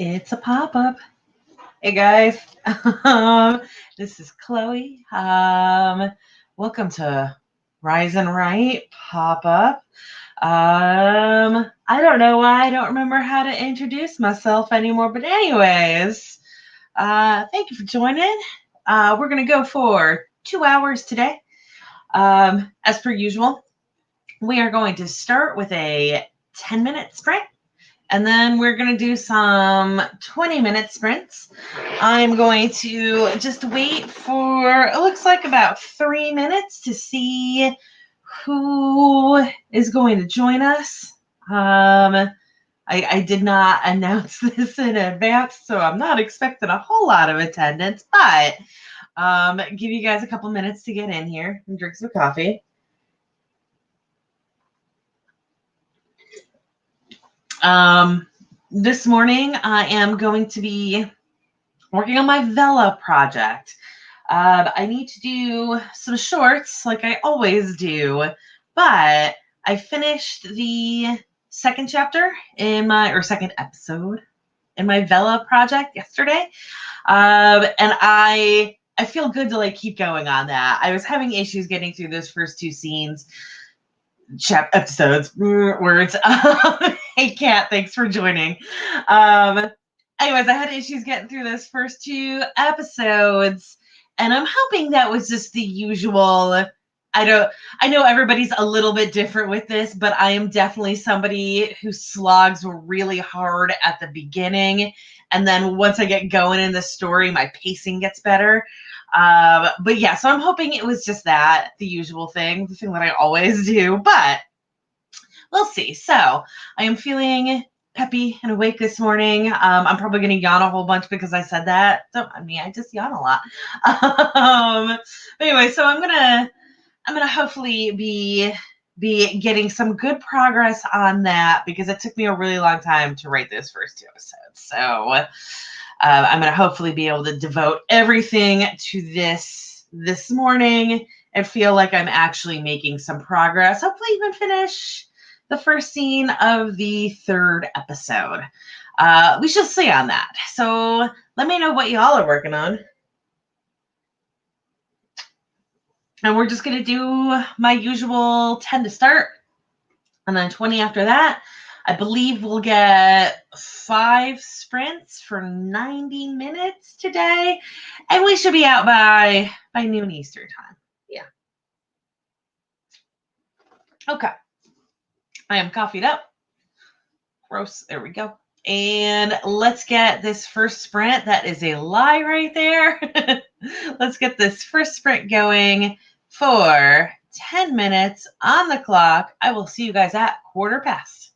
It's a pop-up. Hey guys, this is Chloe. Welcome to Rise and Right pop-up. I don't know why I don't remember how to introduce myself anymore, but anyways, thank you for joining. We're gonna go for 2 hours today. As per usual, we are going to start with a 10-minute sprint. And then we're going to do some 20-minute sprints. I'm going to just wait for, it looks like about 3 minutes to see who is going to join us. I did not announce this in advance, so I'm not expecting a whole lot of attendance, but give you guys a couple minutes to get in here and drink some coffee. This morning I am going to be working on my Vela project. I need to do some shorts like I always do, but I finished the second chapter second episode in my Vela project yesterday. And I feel good to keep going on that. I was having issues getting through those first 2 scenes. Episodes, words. Hey, Kat, thanks for joining. Anyways, I had issues getting through those first 2 episodes, and I'm hoping that was just the usual. I know everybody's a little bit different with this, but I am definitely somebody who slogs really hard at the beginning, and then once I get going in the story, my pacing gets better. But yeah, so I'm hoping it was just that, the usual thing, the thing that I always do, but we'll see. So I am feeling peppy and awake this morning. I'm probably going to yawn a whole bunch because I said that. I just yawn a lot. But anyway, so I'm gonna hopefully be getting some good progress on that because it took me a really long time to write those first 2 episodes. So I'm going to hopefully be able to devote everything to this morning and feel like I'm actually making some progress. Hopefully even finish the first scene of the 3rd episode. We shall see on that. So let me know what y'all are working on. And we're just going to do my usual 10 to start and then 20 after that. I believe we'll get 5 sprints for 90 minutes today, and we should be out by noon Eastern time. Yeah. Okay. I am coffeeed up. Gross. There we go. And let's get this first sprint. That is a lie right there. Let's get this first sprint going for 10 minutes on the clock. I will see you guys at 1:15.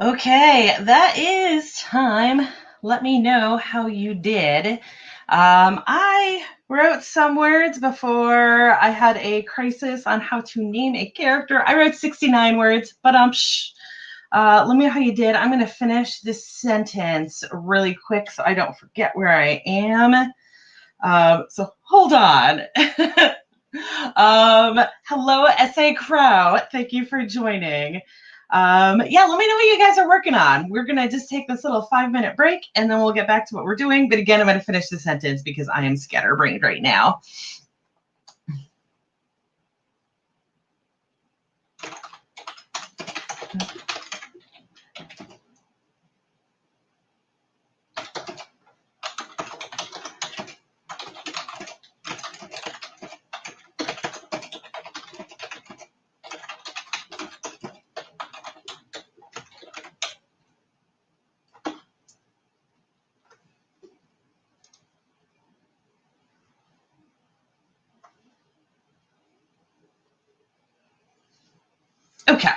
Okay, that is time. Let me know how you did. I wrote some words before I had a crisis on how to name a character. I wrote 69 words, but let me know how you did. I'm going to finish this sentence really quick so I don't forget where I am. So hold on. Hello, S.A. Crow. Thank you for joining. Yeah, let me know what you guys are working on. We're going to just take this little 5-minute break and then we'll get back to what we're doing. But again, I'm going to finish the sentence because I am scatterbrained right now. Okay.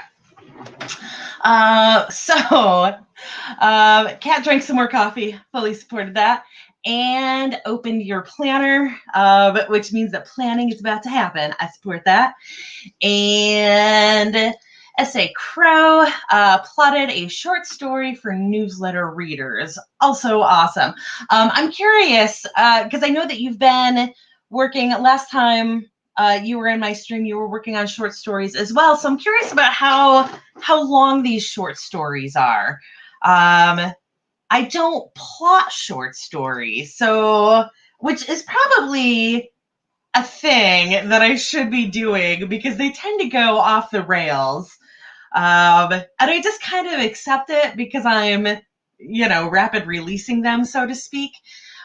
Kat drank some more coffee, fully supported that, and opened your planner, which means that planning is about to happen. I support that. And S.A. Crow plotted a short story for newsletter readers. Also awesome. I'm curious, because I know that you've been working last time you were in my stream, you were working on short stories as well. So I'm curious about how long these short stories are. I don't plot short stories, so which is probably a thing that I should be doing because they tend to go off the rails. And I just kind of accept it because I'm, rapid releasing them, so to speak.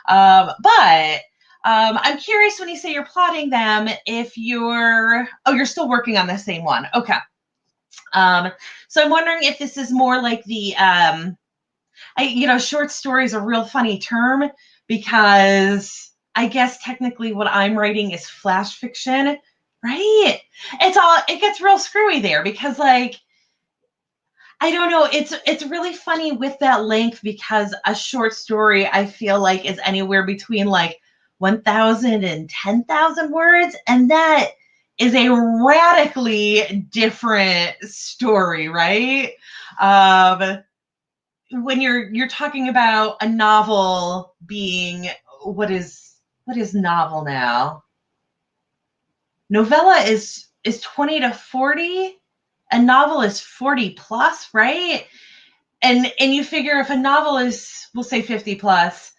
But I'm curious when you say you're plotting them, if you're still working on the same one. Okay. So I'm wondering if this is more like the, short story is a real funny term because I guess technically what I'm writing is flash fiction, right? It gets real screwy there because like, I don't know. It's really funny with that length because a short story I feel like is anywhere between like 1,000 and 10,000 words, and that is a radically different story, right? When you're talking about a novel being what is novel now? Novella is 20 to 40, a novel is 40 plus, right? And you figure if a novel is, we'll say 50 plus,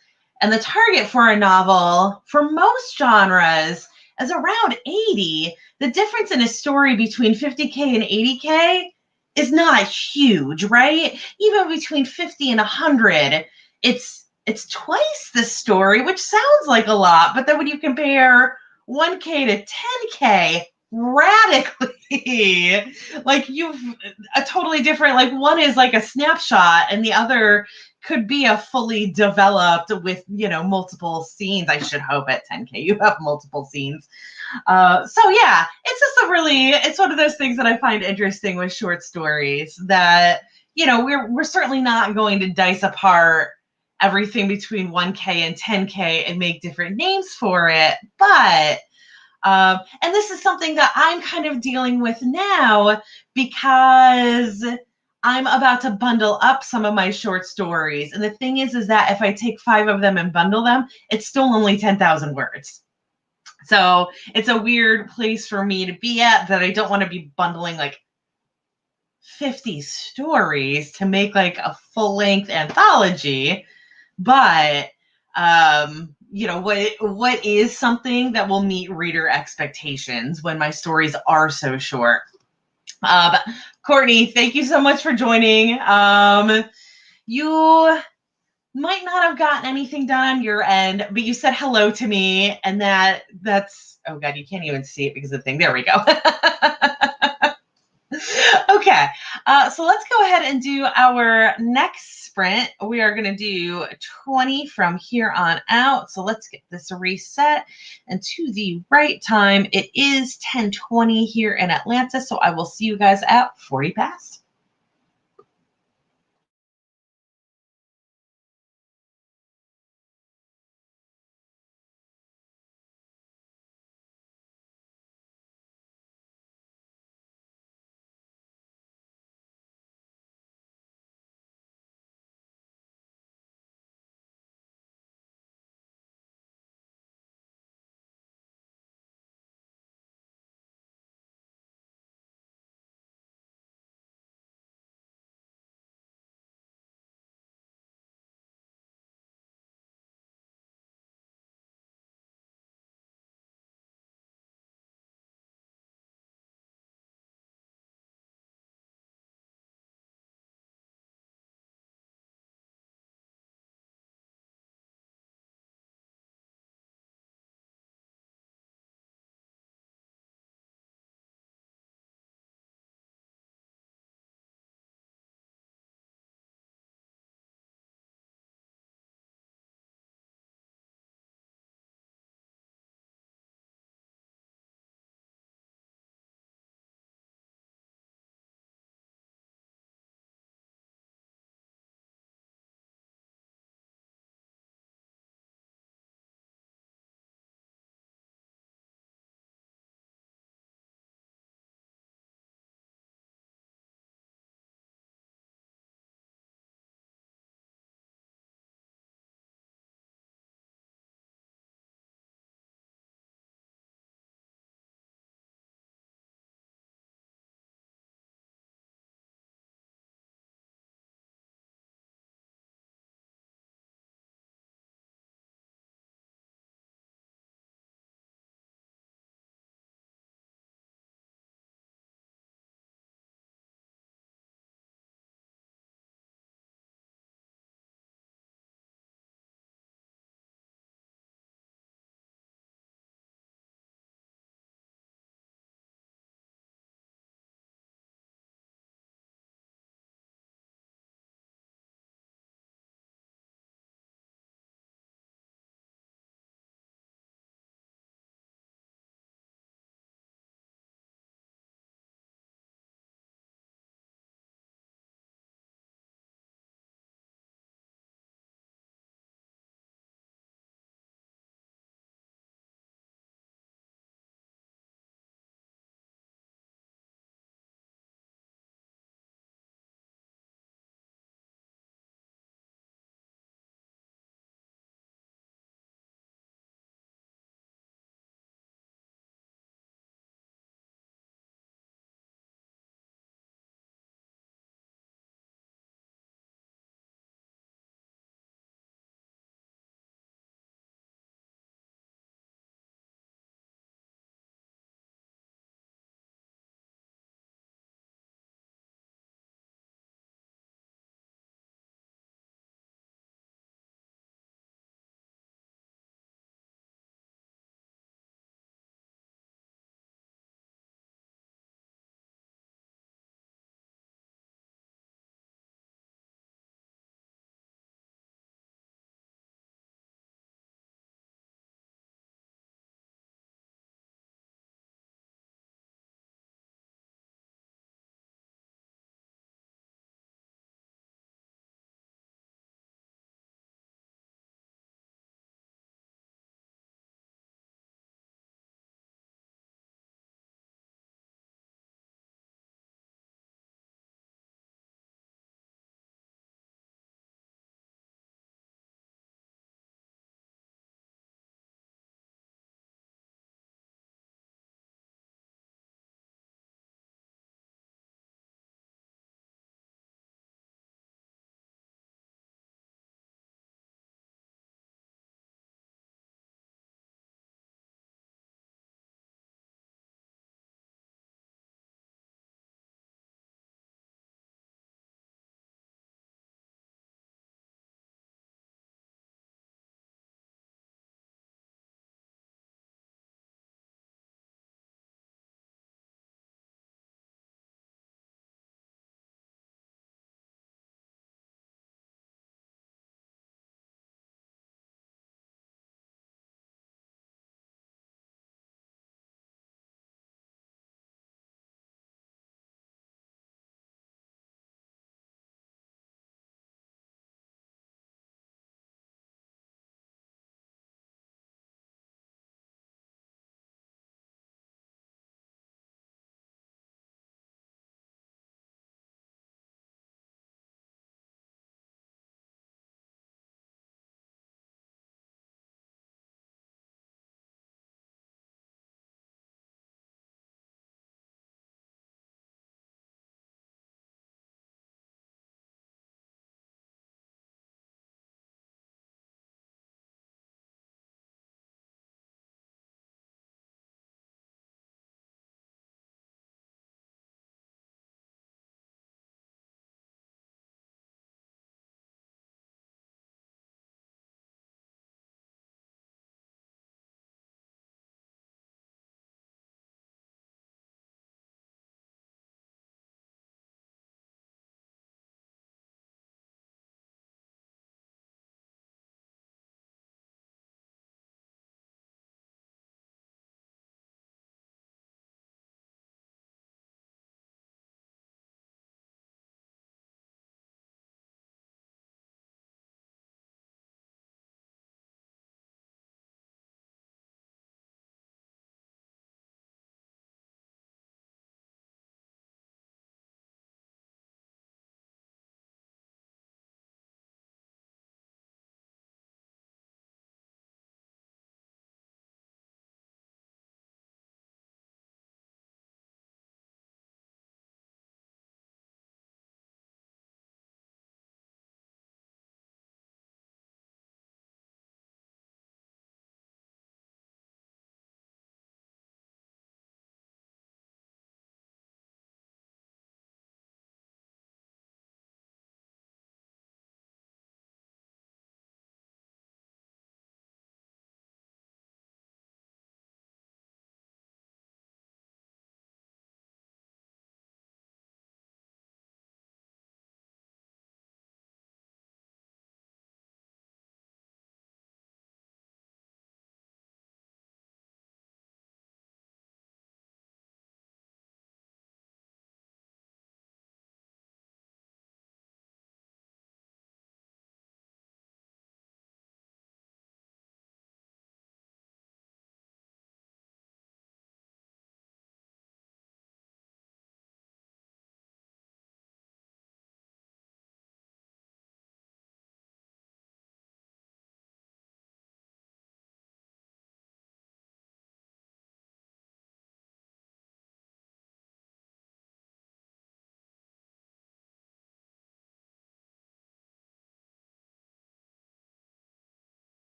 and the target for a novel for most genres is around 80, the difference in a story between 50K and 80K is not huge, right? Even between 50 and 100, it's twice the story, which sounds like a lot, but then when you compare 1K to 10K, radically like you've a totally different, like one is like a snapshot and the other could be a fully developed with multiple scenes. I should hope at 10K you have multiple scenes. So yeah, it's one of those things that I find interesting with short stories that we're certainly not going to dice apart everything between 1K and 10K and make different names for it, but and this is something that I'm kind of dealing with now because I'm about to bundle up some of my short stories. And the thing is that if I take 5 of them and bundle them, it's still only 10,000 words. So it's a weird place for me to be at that I don't want to be bundling like 50 stories to make like a full length anthology. But what is something that will meet reader expectations when my stories are so short? Courtney, thank you so much for joining. You might not have gotten anything done on your end, but you said hello to me, and that's oh god, you can't even see it because of the thing. There we go. Okay, so let's go ahead and do our next sprint. We are going to do 20 from here on out. So let's get this reset. And to the right time, it is 10:20 here in Atlanta. So I will see you guys at 40 past.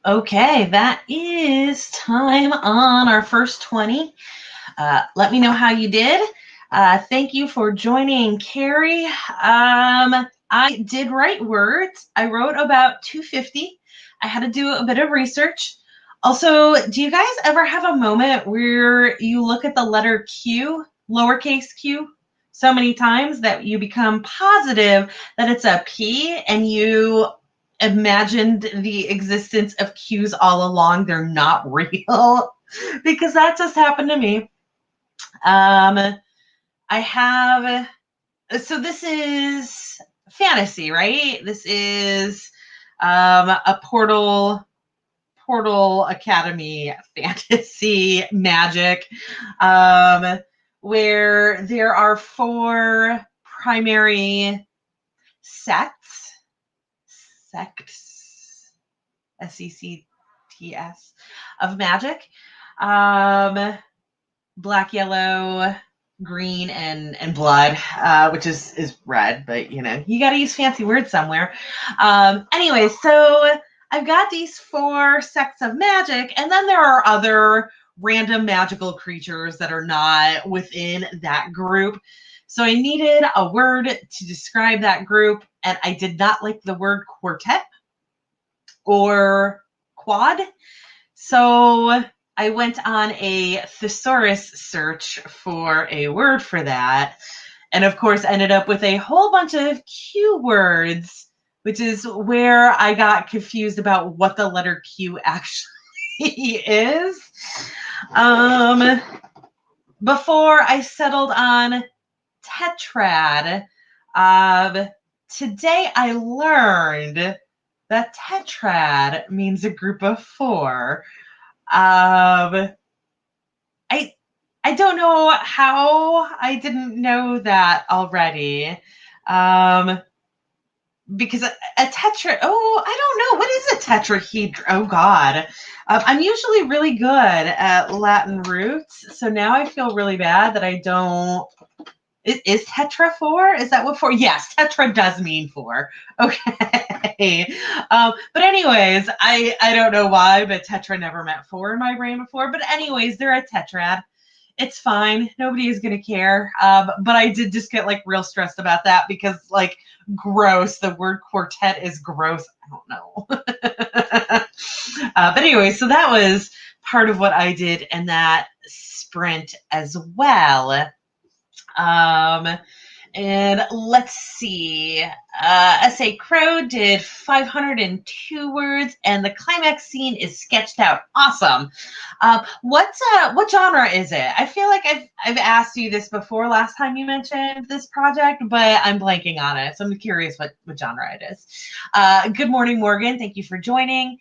Okay, that is time on our first 20. Let me know how you did. Thank you for joining, Carrie. I did write words. I wrote about 250. I had to do a bit of research. Also, do you guys ever have a moment where you look at the letter Q, lowercase q, so many times that you become positive that it's a P and you imagined the existence of Q's all along? They're not real? Because that just happened to me. I have, so this is fantasy, right? This is a Portal Academy fantasy magic, where there are 4 primary sects, sects of magic. Black, yellow, green, and blood, which is red, but you got to use fancy words somewhere. Anyway, so I've got these 4 sects of magic, and then there are other random magical creatures that are not within that group. So I needed a word to describe that group, and I did not like the word quartet or quad. So I went on a thesaurus search for a word for that, and of course ended up with a whole bunch of Q words, which is where I got confused about what the letter Q actually is. Before I settled on tetrad, today I learned that tetrad means a group of 4. I don't know how I didn't know that already. Because a tetra, I don't know. What is a tetrahedron? Oh, God. I'm usually really good at Latin roots, so now I feel really bad that I don't. Is tetra 4? Is that what 4? Yes, tetra does mean 4. Okay. But anyways, I don't know why, but tetra never meant 4 in my brain before. But anyways, they're a tetrad. It's fine. Nobody is going to care. But I did just get real stressed about that because gross. The word quartet is gross. I don't know. But anyway, so that was part of what I did in that sprint as well. And let's see. S.A. Crow did 502 words, and the climax scene is sketched out. Awesome. What genre is it? I feel like I've asked you this before last time you mentioned this project, but I'm blanking on it. So I'm curious what genre it is. Good morning, Morgan. Thank you for joining.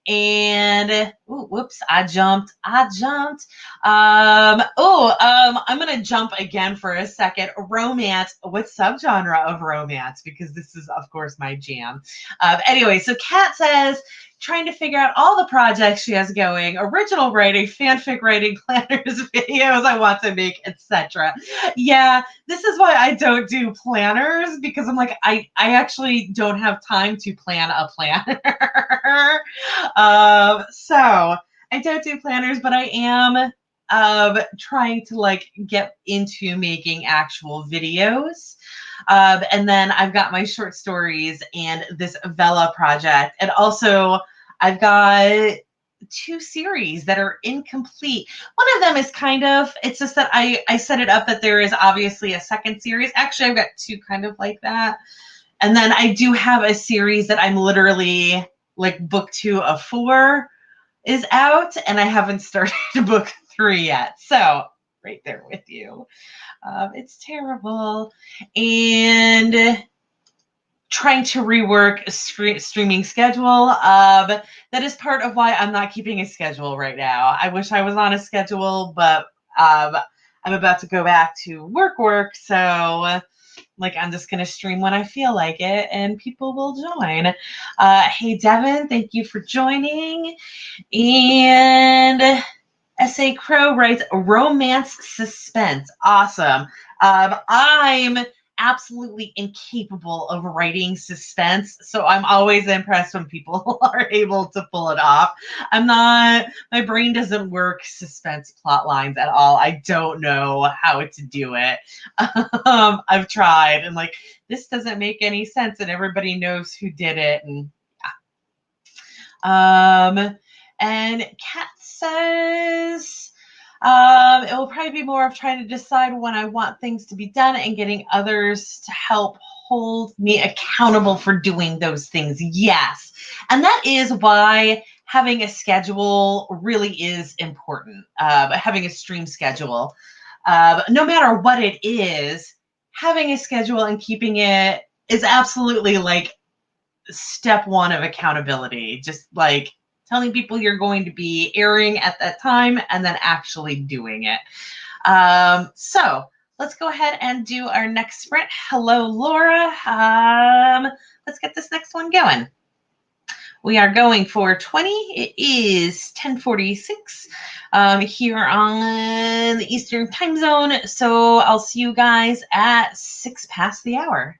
And whoops, I jumped. I'm gonna jump again for a second. Romance. What subgenre of romance? Because this is, of course, my jam. Anyway, so Kat says, trying to figure out all the projects she has going: original writing, fanfic writing, planners, videos I want to make, etc. Yeah, this is why I don't do planners, because I'm like, I actually don't have time to plan a planner. So I don't do planners, but I am trying to get into making actual videos. And then I've got my short stories and this Vela project. And also I've got 2 series that are incomplete. One of them is it's just that I set it up that there is obviously a second series. Actually, I've got 2 kind of like that. And then I do have a series that I'm literally book 2 of 4 is out, and I haven't started book 3 yet. So right there with you. It's terrible. And trying to rework a streaming schedule. That is part of why I'm not keeping a schedule right now. I wish I was on a schedule, but I'm about to go back to work. So I'm just going to stream when I feel like it, and people will join. Hey, Devin, thank you for joining. And S.A. Crow writes romance suspense. Awesome. I'm absolutely incapable of writing suspense. So I'm always impressed when people are able to pull it off. I'm not, my brain doesn't work suspense plot lines at all. I don't know how to do it. I've tried and like, this doesn't make any sense and everybody knows who did it. And and Kat says, it will probably be more of trying to decide when I want things to be done and getting others to help hold me accountable for doing those things. Yes. And that is why having a schedule really is important. Having a stream schedule, no matter what it is, having a schedule and keeping it is absolutely like step one of accountability. Just like telling people you're going to be airing at that time and then actually doing it. So let's go ahead and do our next sprint. Hello, Laura. Let's get this next one going. We are going for 20. It is 10:46 here on the Eastern time zone. So I'll see you guys at 6 past the hour.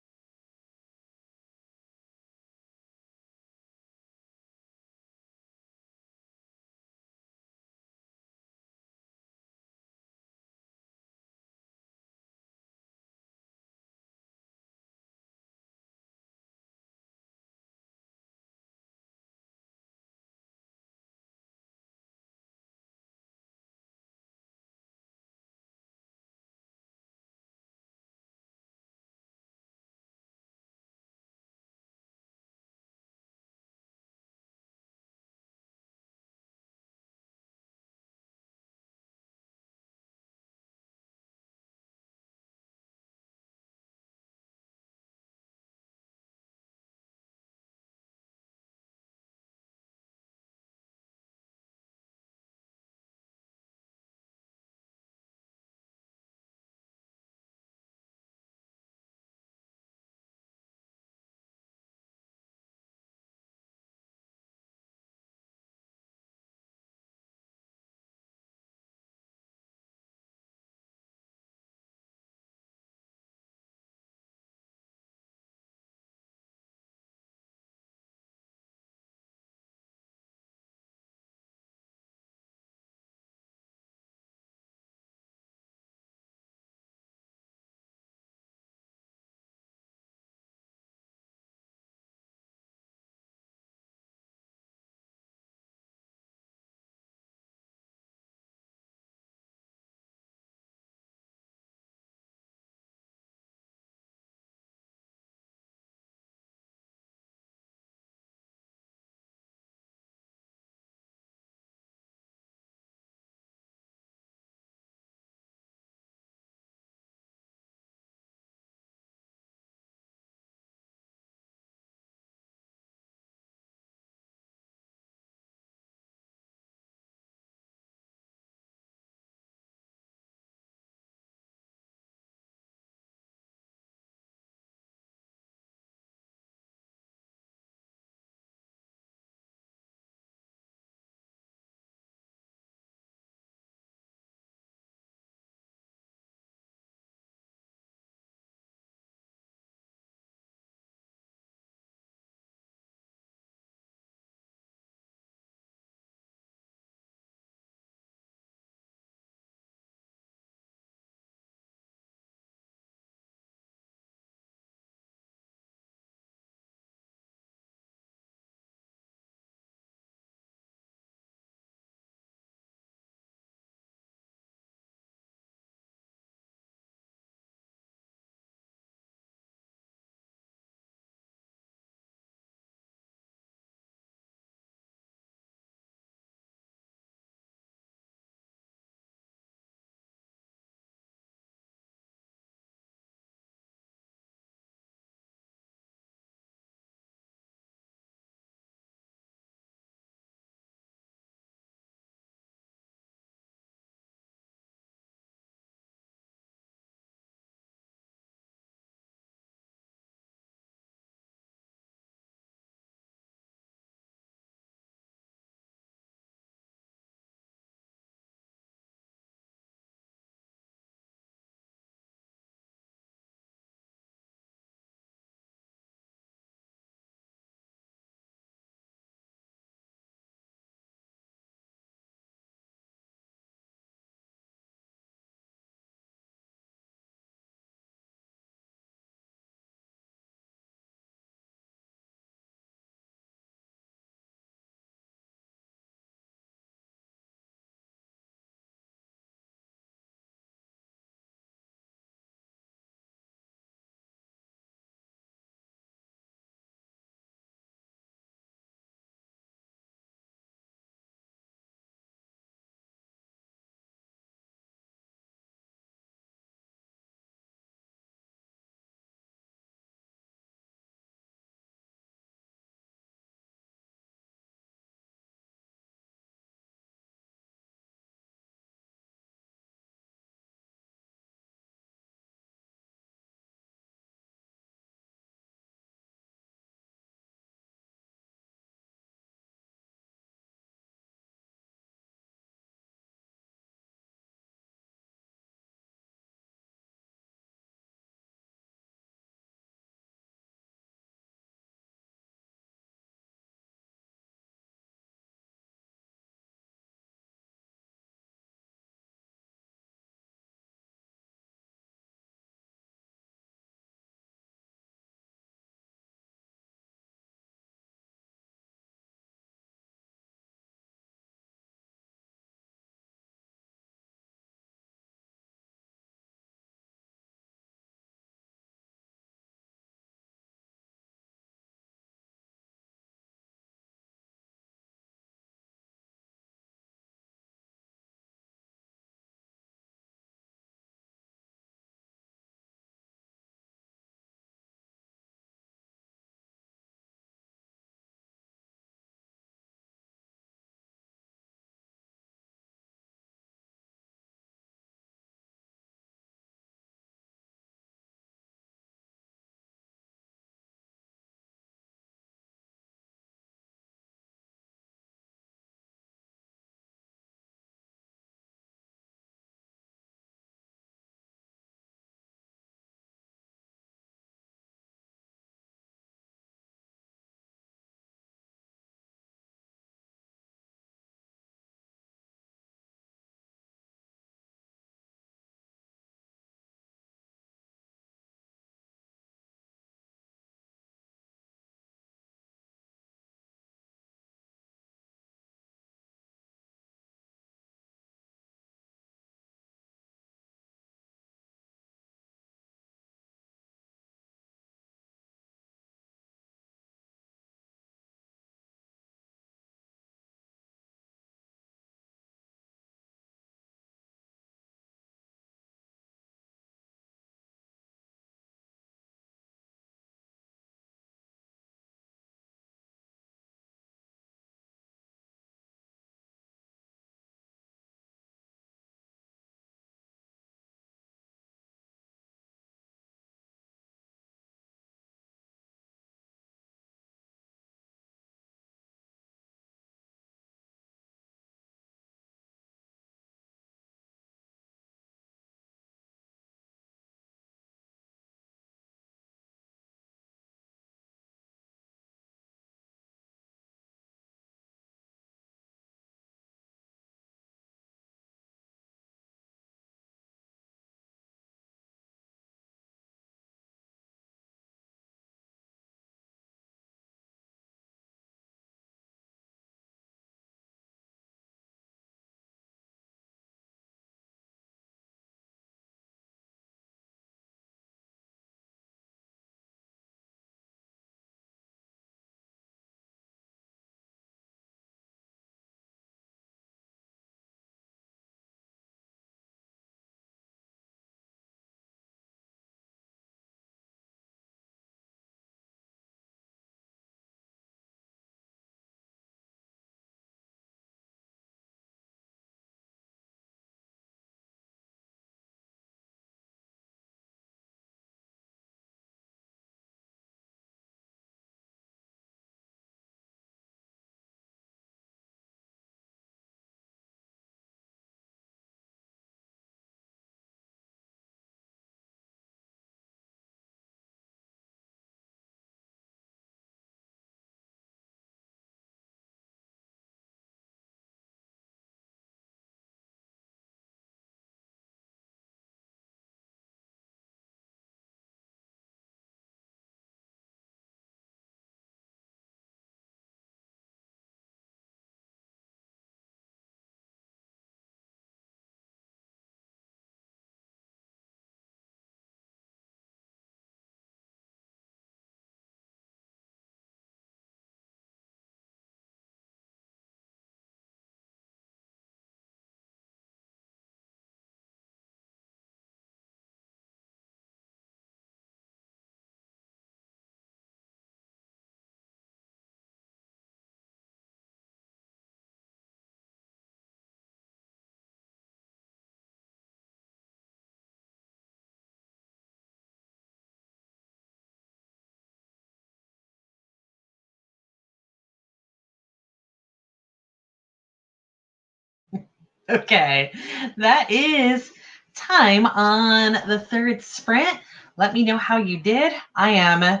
Okay, that is time on the third sprint. Let me know how you did. I am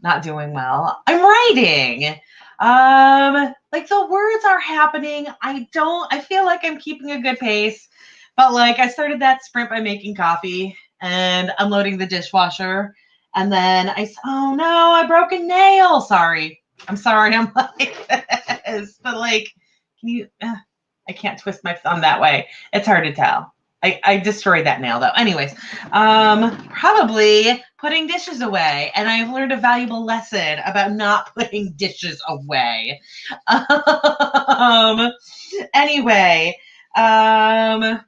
not doing well. I'm writing. Like the words are happening. I feel like I'm keeping a good pace, but like I started that sprint by making coffee and unloading the dishwasher. And then oh no, I broke a nail. Sorry. I'm sorry. I'm like this, but like, can you, I can't twist my thumb that way. It's hard to tell. I destroyed that nail though. Anyways, probably putting dishes away. And I've learned a valuable lesson about not putting dishes away. Um, anyway, so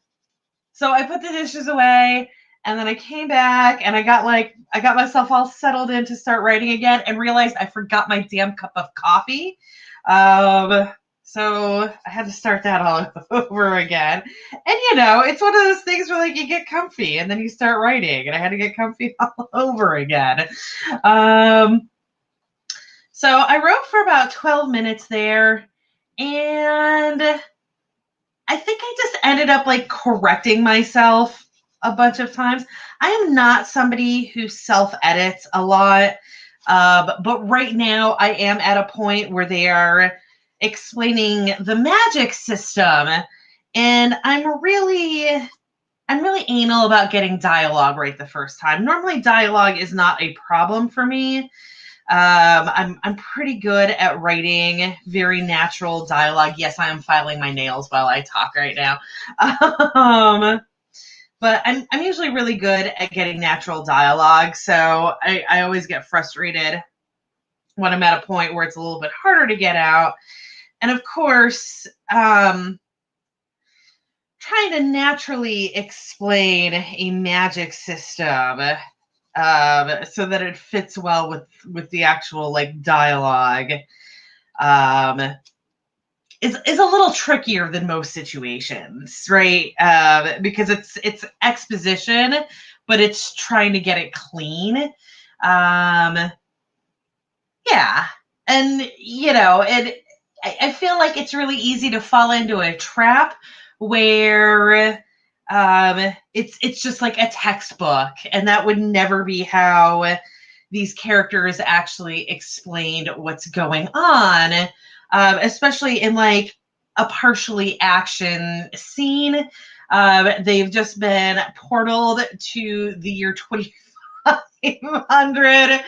I put the dishes away and then I came back and I got myself all settled in to start writing again and realized I forgot my damn cup of coffee. So I had to start that all over again. And it's one of those things where like you get comfy and then you start writing and I had to get comfy all over again. So I wrote for about 12 minutes there and I think I just ended up like correcting myself a bunch of times. I am not somebody who self-edits a lot, but right now I am at a point where they are explaining the magic system, and I'm really anal about getting dialogue right the first time. Normally, dialogue is not a problem for me. I'm pretty good at writing very natural dialogue. Yes, I am filing my nails while I talk right now. But I'm usually really good at getting natural dialogue. So I always get frustrated when I'm at a point where it's a little bit harder to get out. And of course, trying to naturally explain a magic system so that it fits well with the actual like dialogue is a little trickier than most situations, right? Because it's exposition, but it's trying to get it clean. Yeah, and I feel like it's really easy to fall into a trap where it's just like a textbook, and that would never be how these characters actually explained what's going on, especially in like a partially action scene. They've just been portaled to the year 2500,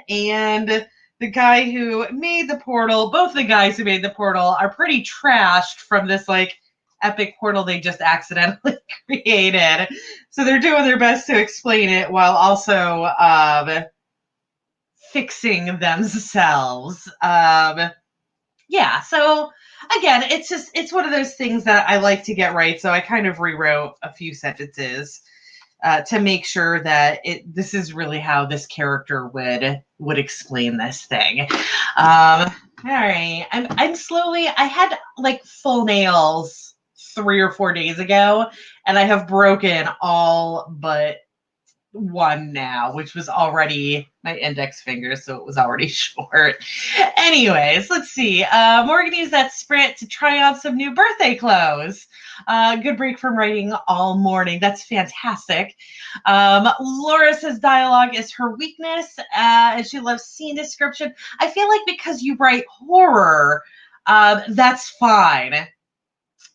and the guy who made the portal, both the guys who made the portal are pretty trashed from this like epic portal they just accidentally created. So they're doing their best to explain it while also fixing themselves. Yeah, so again, it's one of those things that I like to get right. So I kind of rewrote a few sentences to make sure that this is really how this character would explain this thing. All right, I'm slowly. I had like full nails 3 or 4 days ago, and I have broken all but one now, which was already my index finger, so it was already short. Anyways, let's see. We're going to use that sprint to try on some new birthday clothes. Good break from writing all morning. That's fantastic. Laura says dialogue is her weakness, and she loves scene description. I feel like because you write horror, that's fine.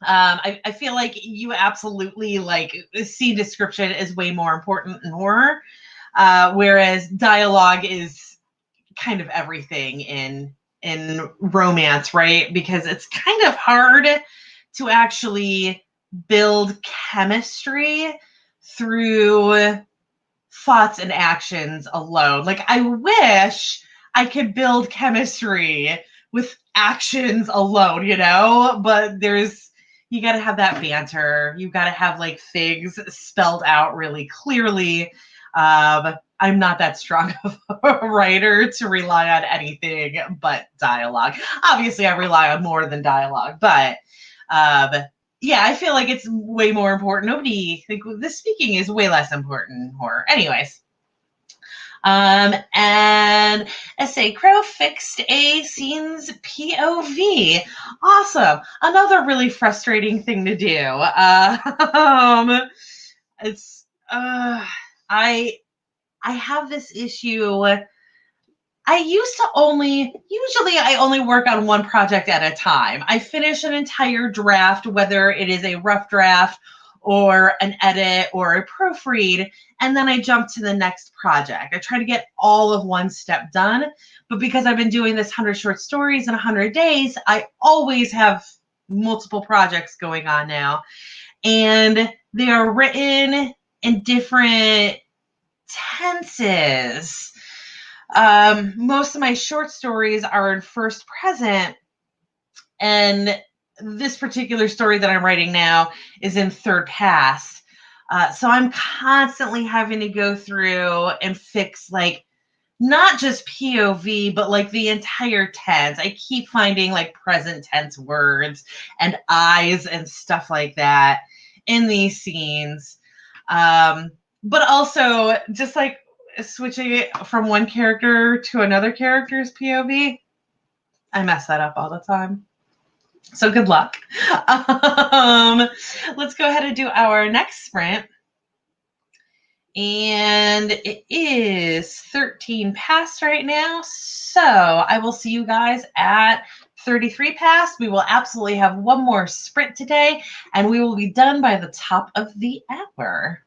I feel like you absolutely like scene description is way more important in horror, whereas dialogue is kind of everything in romance, right? Because it's kind of hard to actually build chemistry through thoughts and actions alone. Like I wish I could build chemistry with actions alone, but you got to have that banter. You got to have like things spelled out really clearly. I'm not that strong of a writer to rely on anything but dialogue. Obviously, I rely on more than dialogue, but yeah, I feel like it's way more important. The speaking is way less important in horror. Anyways, And S.A. Crow fixed a scene's POV. Awesome. Another really frustrating thing to do. It's I have this issue. Usually I only work on one project at a time. I finish an entire draft, whether it is a rough draft or an edit or a proofread, and then I jump to the next project. I try to get all of one step done, but because I've been doing this 100 short stories in 100 days, I always have multiple projects going on now, and they are written in different tenses. Most of my short stories are in first present, and this particular story that I'm writing now is in third past. So I'm constantly having to go through and fix like not just POV, but like the entire tense. I keep finding like present tense words and eyes and stuff like that in these scenes. But also just like switching it from one character to another character's POV. I mess that up all the time. So good luck. Let's go ahead and do our next sprint. And it is 13 past right now. So I will see you guys at 33 past. We will absolutely have one more sprint today, and we will be done by the top of the hour.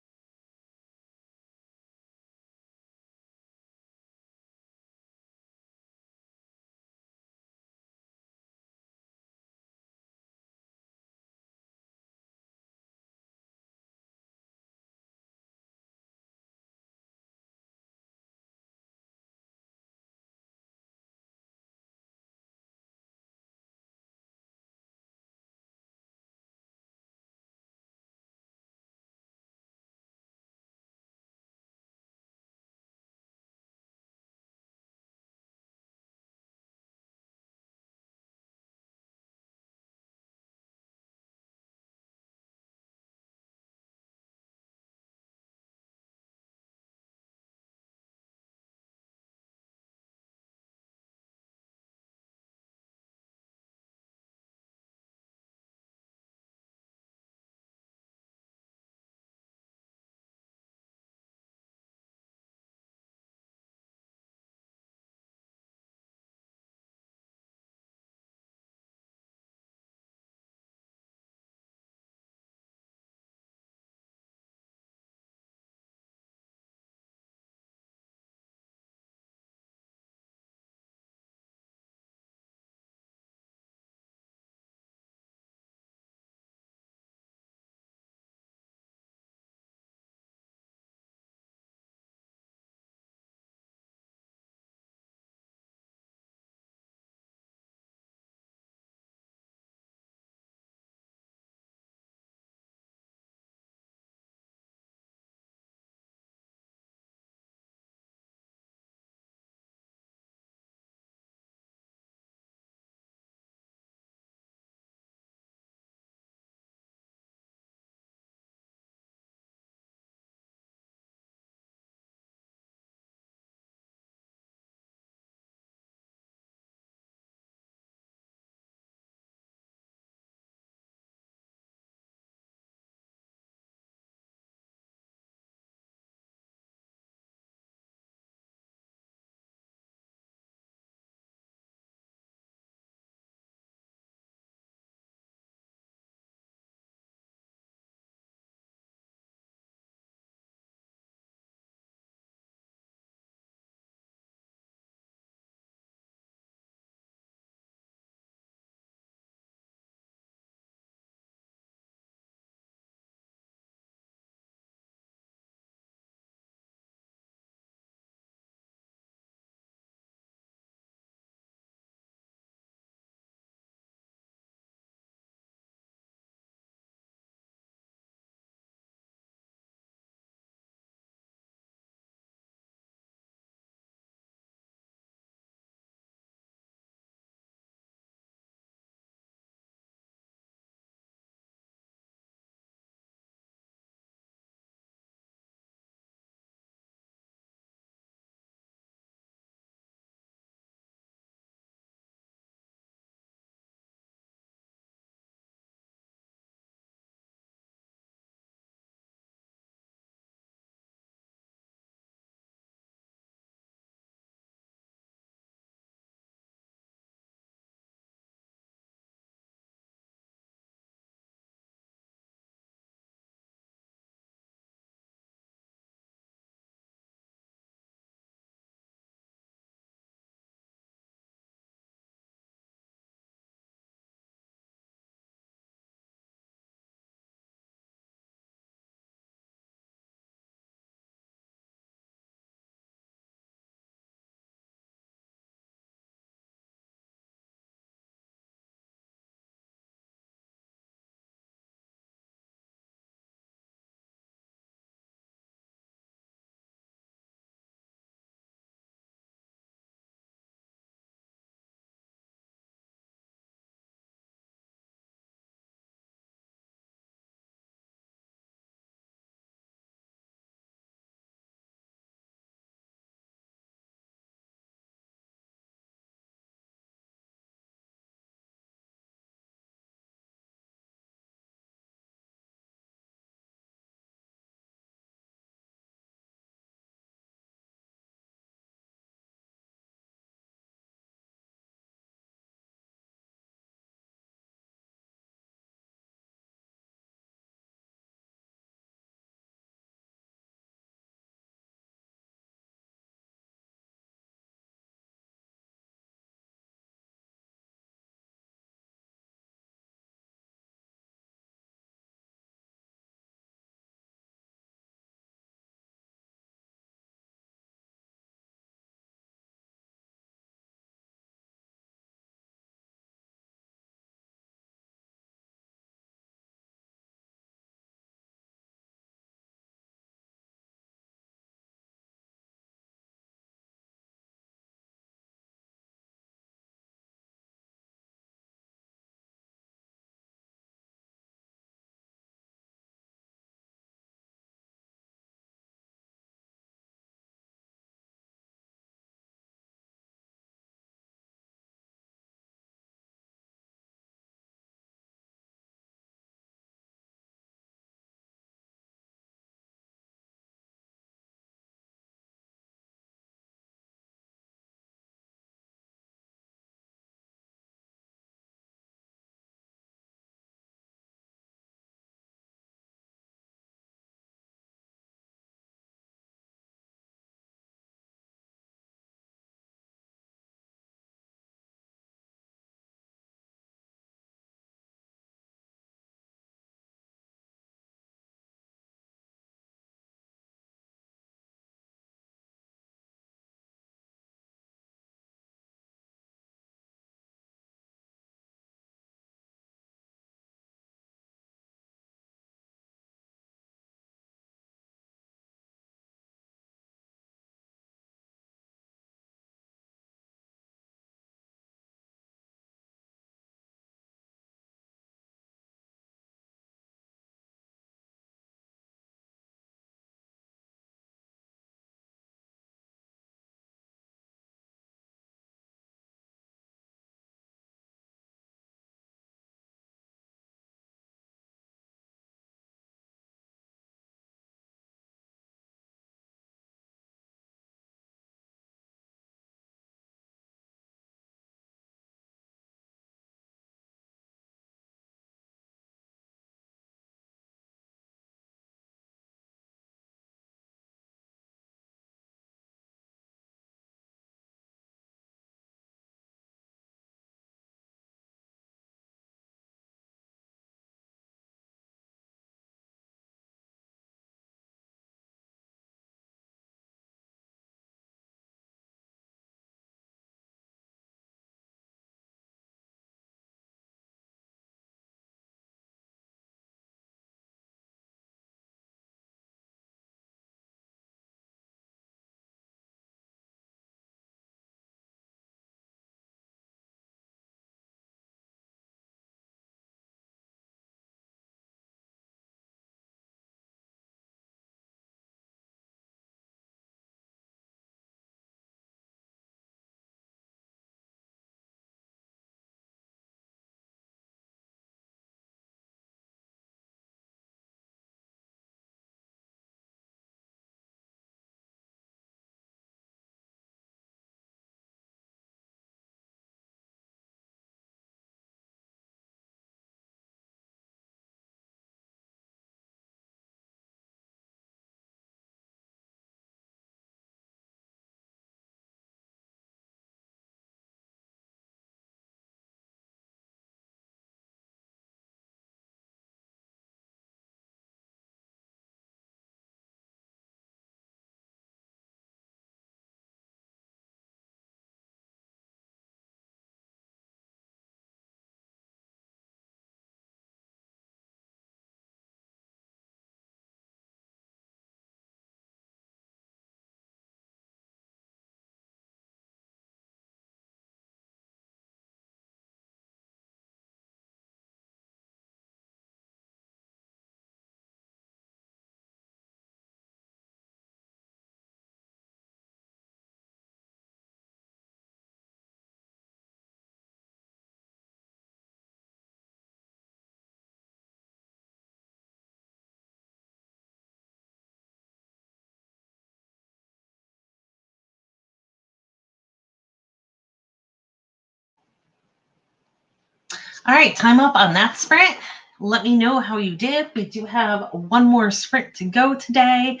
All right, time up on that sprint. Let me know how you did. We do have one more sprint to go today.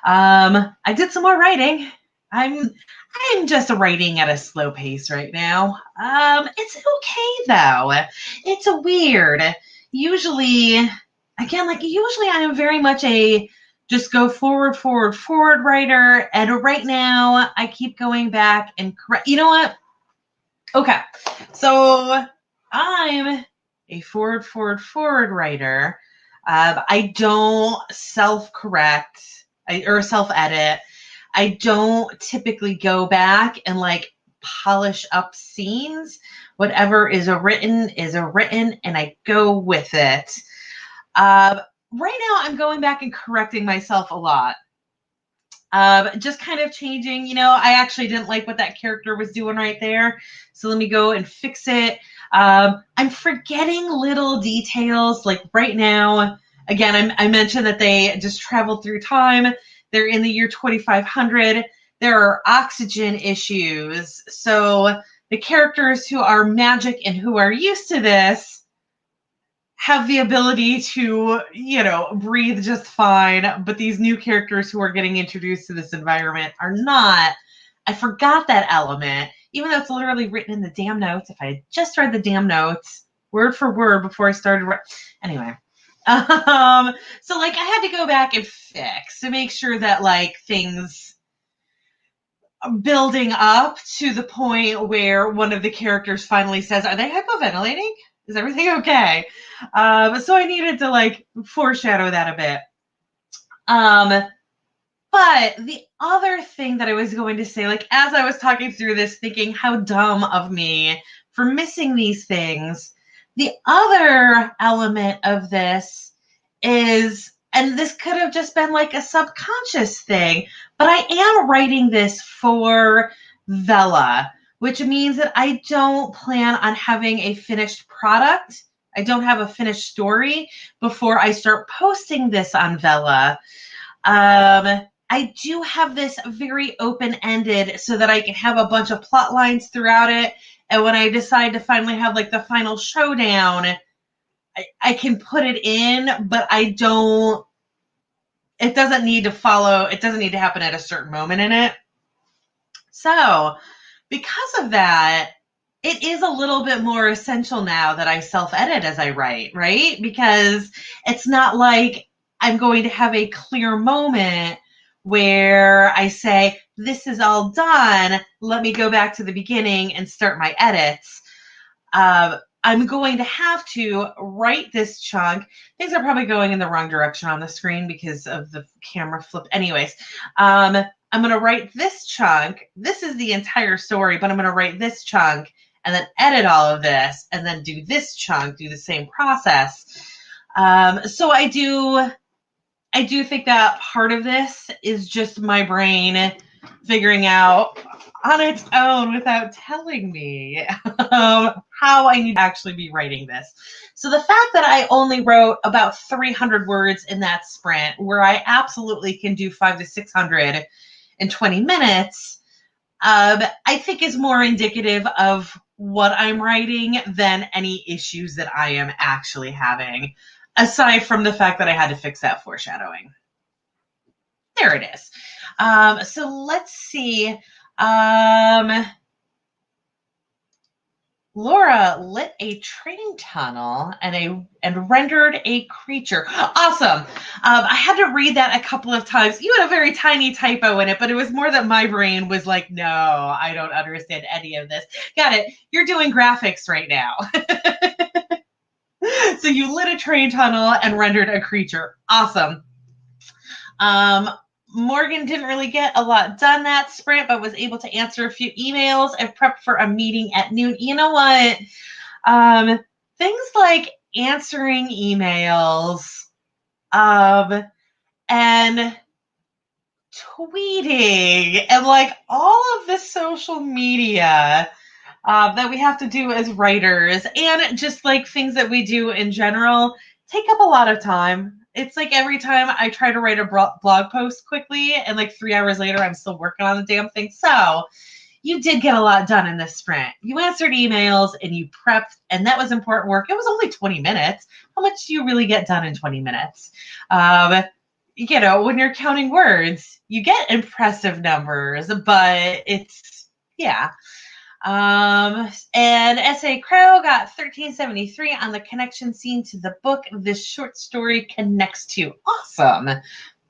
I did some more writing. I'm just writing at a slow pace right now. It's okay though. It's a weird. Usually, again, usually I am very much a just go forward, forward, forward writer. And right now, I keep going back and correct. You know what? Okay, so I'm a forward, forward, forward writer. I don't self-correct or self-edit. I don't typically go back and polish up scenes. Whatever is a written, and I go with it. Right now, I'm going back and correcting myself a lot. Just kind of changing, I actually didn't like what that character was doing right there. So let me go and fix it. I'm forgetting little details. Like right now, again, I mentioned that they just traveled through time. They're in the year 2500. There are oxygen issues. So the characters who are magic and who are used to this have the ability to, breathe just fine. But these new characters who are getting introduced to this environment are not. I forgot that element, even though it's literally written in the damn notes. If I had just read the damn notes word for word before I started. Anyway. So I had to go back and fix to make sure that things building up to the point where one of the characters finally says, "Are they hypoventilating? Is everything okay?" So I needed to foreshadow that a bit. But the other thing that I was going to say, as I was talking through this, thinking how dumb of me for missing these things, the other element of this is, and this could have just been a subconscious thing, but I am writing this for Vela, which means that I don't plan on having a finished product. I don't have a finished story before I start posting this on Vela. I do have this very open-ended so that I can have a bunch of plot lines throughout it. And when I decide to finally have the final showdown, I can put it in, but it doesn't need to happen at a certain moment in it. So because of that, it is a little bit more essential now that I self-edit as I write, right? Because it's not like I'm going to have a clear moment where I say, this is all done, let me go back to the beginning and start my edits. I'm going to have to write this chunk. Things are probably going in the wrong direction on the screen because of the camera flip. Anyways, I'm going to write this chunk. This is the entire story, but I'm going to write this chunk and then edit all of this and then do this chunk, do the same process. So I do think that part of this is just my brain figuring out on its own without telling me how I need to actually be writing this. So the fact that I only wrote about 300 words in that sprint, where I absolutely can do 500 to 600 in 20 minutes, I think is more indicative of what I'm writing than any issues that I am actually having, aside from the fact that I had to fix that foreshadowing. There it is. So let's see. Laura lit a train tunnel and rendered a creature. Awesome. I had to read that a couple of times. You had a very tiny typo in it, but it was more that my brain was like, no, I don't understand any of this. Got it. You're doing graphics right now. So you lit a train tunnel and rendered a creature. Awesome. Morgan didn't really get a lot done that sprint, but was able to answer a few emails and prep for a meeting at noon. You know what? Things like answering emails and tweeting and all of the social media that we have to do as writers and just things that we do in general take up a lot of time. It's every time I try to write a blog post quickly and 3 hours later, I'm still working on the damn thing. So you did get a lot done in this sprint. You answered emails and you prepped, and that was important work. It was only 20 minutes. How much do you really get done in 20 minutes? When you're counting words, you get impressive numbers, but yeah. And S.A. Crow got 1373 on the connection scene to the book this short story connects to. Awesome.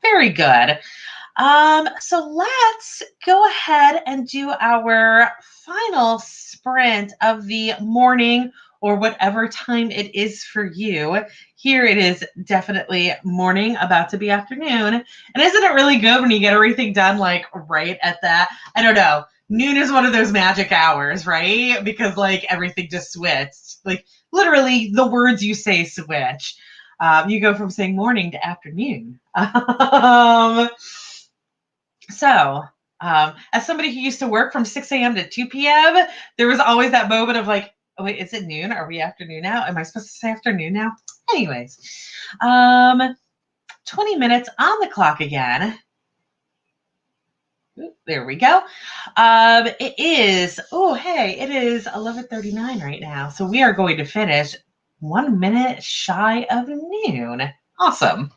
Very good. So let's go ahead and do our final sprint of the morning or whatever time it is for you. Here it is definitely morning, about to be afternoon. And isn't it really good when you get everything done like right at that? I don't know. Noon is one of those magic hours, right? Because like everything just switched. Like literally the words you say switch. You go from saying morning to afternoon. As somebody who used to work from 6 a.m. to 2 p.m., there was always that moment of like, oh, wait, is it noon? Are we afternoon now? Am I supposed to say afternoon now? Anyways, 20 minutes on the clock again. Ooh, there we go. It is 11:39 right now. So we are going to finish 1 minute shy of noon. Awesome.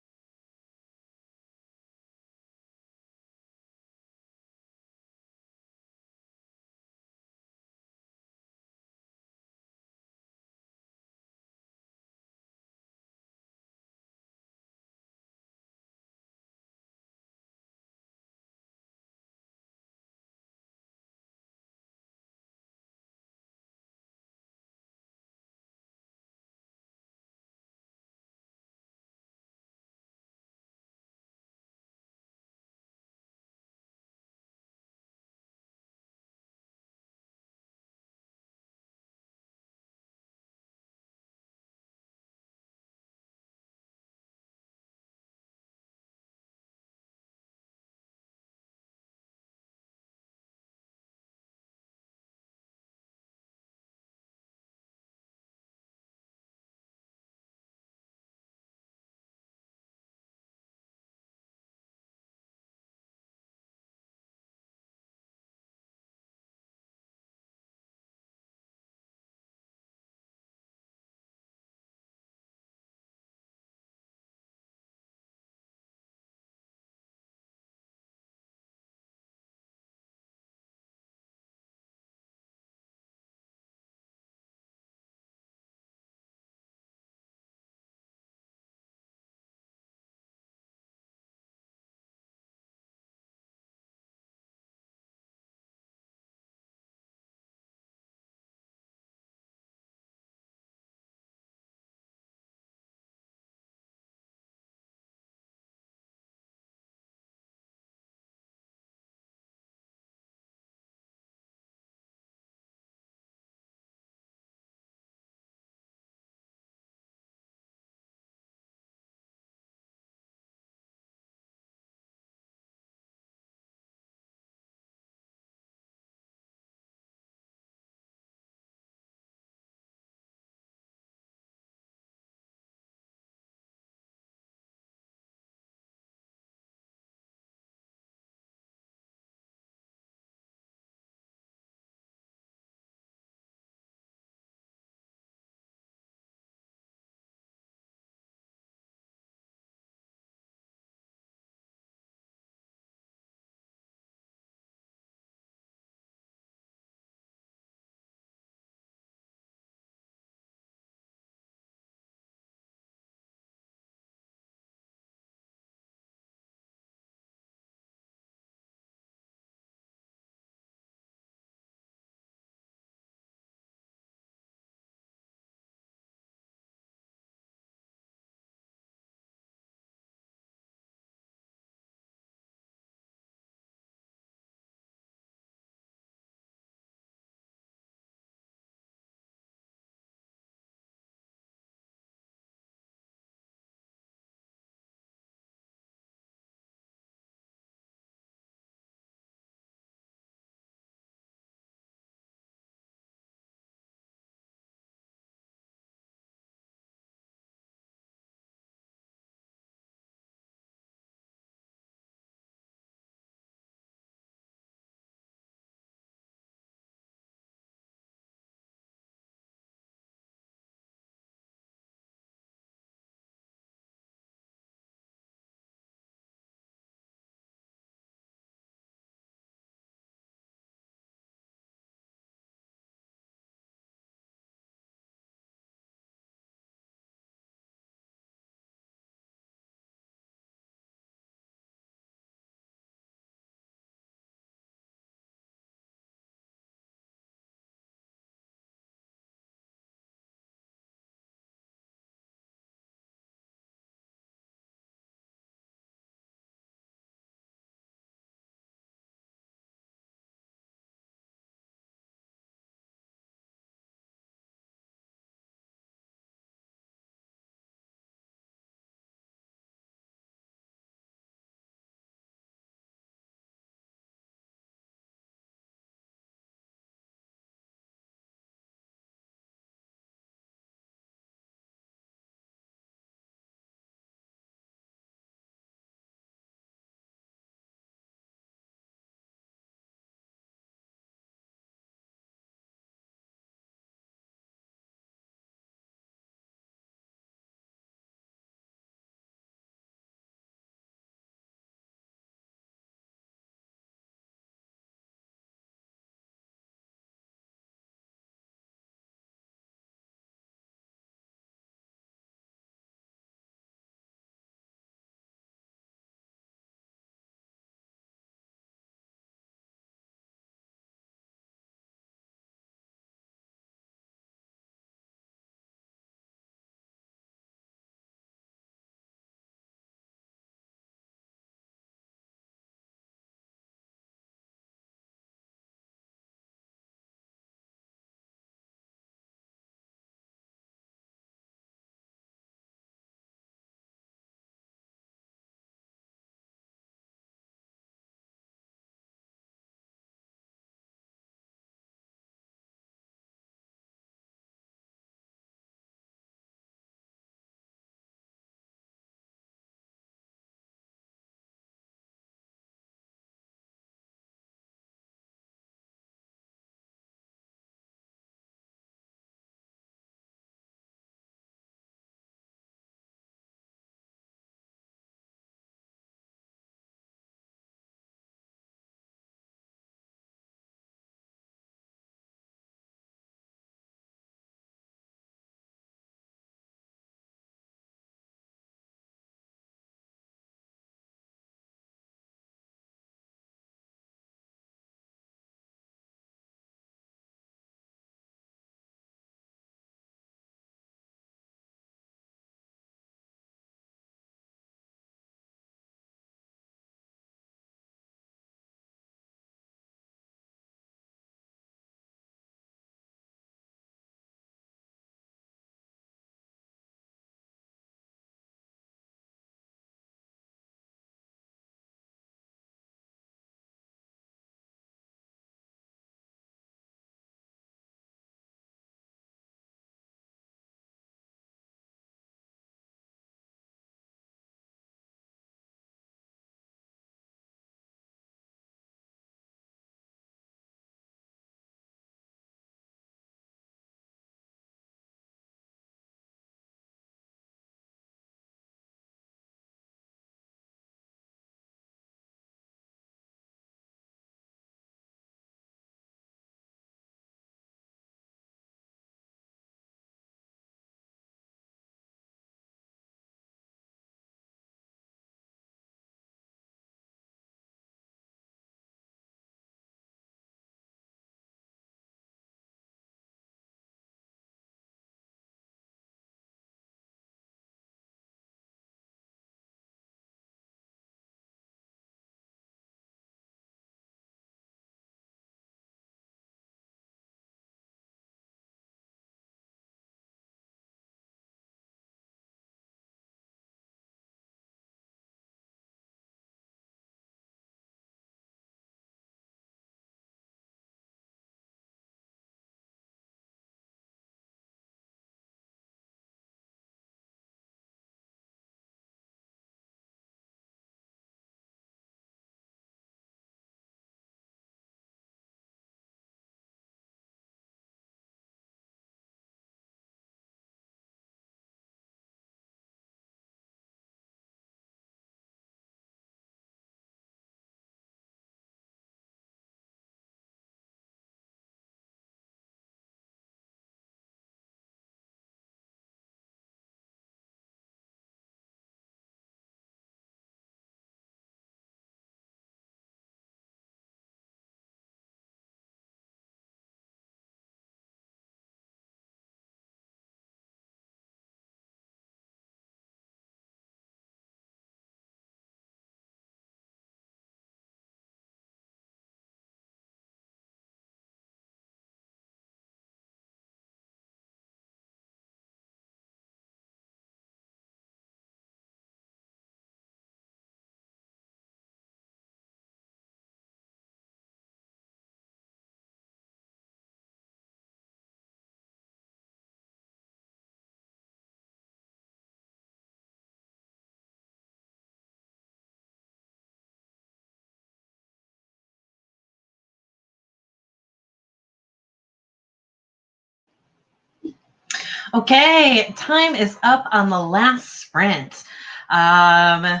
Okay, time is up on the last sprint. I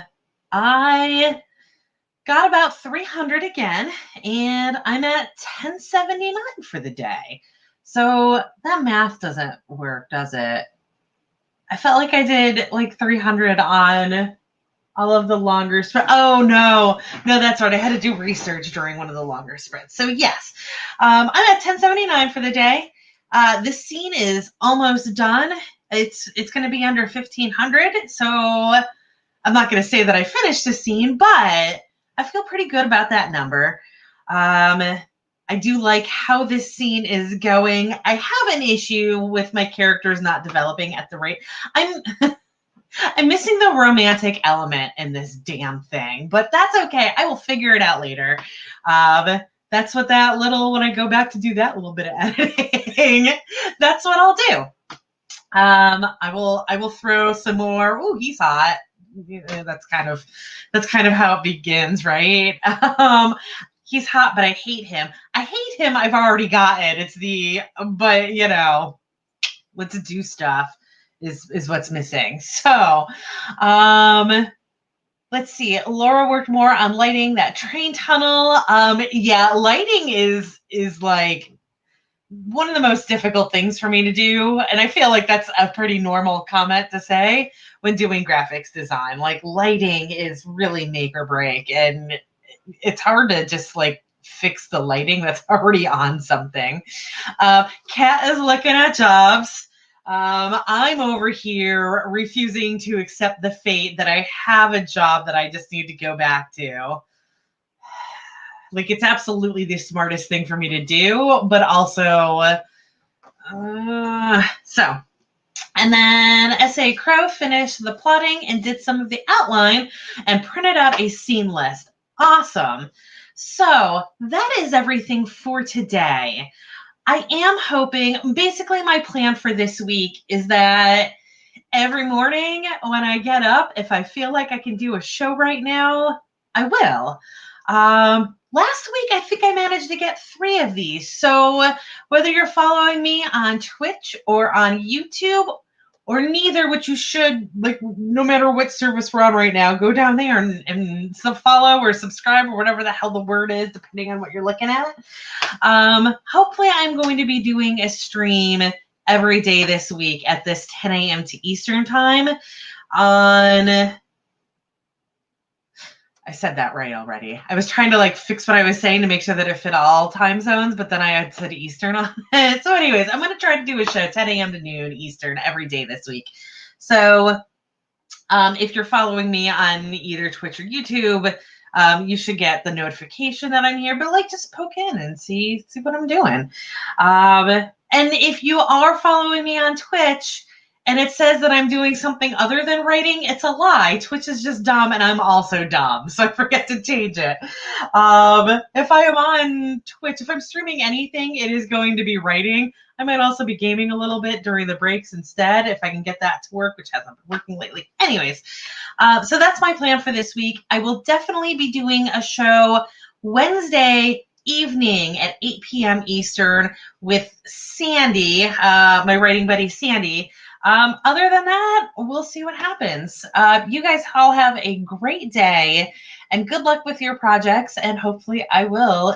got about 300 again, and I'm at 1079 for the day. So that math doesn't work, does it? I felt like I did like 300 on all of the longer sprints. Oh, no, that's right. I had to do research during one of the longer sprints. So yes, I'm at 1079 for the day. This scene is almost done. It's going to be under 1500. So I'm not going to say that I finished the scene, but I feel pretty good about that number. I do like how this scene is going. I have an issue with my characters not developing at the rate. I'm missing the romantic element in this damn thing, but that's okay. I will figure it out later. That's what when I go back to do that little bit of editing, that's what I'll do. I will throw some more. Oh, he's hot. That's kind of how it begins, right? He's hot, but I hate him. I've already gotten. But let's do stuff is what's missing. So, let's see. Laura worked more on lighting that train tunnel. Yeah, lighting is like one of the most difficult things for me to do. And I feel like that's a pretty normal comment to say when doing graphics design. Like lighting is really make or break. And it's hard to just like fix the lighting that's already on something. Kat is looking at jobs. I'm over here refusing to accept the fate that I have a job that I just need to go back to. Like, it's absolutely the smartest thing for me to do, but also, so. And then S.A. Crow finished the plotting and did some of the outline and printed out a scene list. Awesome. So that is everything for today. I am hoping, basically my plan for this week is that every morning when I get up, if I feel like I can do a show right now, I will. Last week, I think I managed to get 3 of these. So whether you're following me on Twitch or on YouTube or neither, which you should, like, no matter what service we're on right now, go down there and follow or subscribe or whatever the hell the word is, depending on what you're looking at. Hopefully I'm going to be doing a stream every day this week at this 10 a.m. to Eastern time on... I said that right already. I was trying to like fix what I was saying to make sure that it fit all time zones, but then I had said Eastern on it. So anyways, I'm going to try to do a show 10 a.m. to noon Eastern every day this week. So if you're following me on either Twitch or YouTube, you should get the notification that I'm here, but like just poke in and see what I'm doing. And if you are following me on Twitch, and it says that I'm doing something other than writing, it's a lie. Twitch is just dumb, and I'm also dumb, so I forget to change it. If I am on Twitch, if I'm streaming anything, it is going to be writing. I might also be gaming a little bit during the breaks instead, if I can get that to work, which hasn't been working lately. Anyways, so that's my plan for this week. I will definitely be doing a show Wednesday evening at 8 p.m. Eastern with Sandy, my writing buddy Sandy. Other than that, we'll see what happens. You guys all have a great day and good luck with your projects. And hopefully I will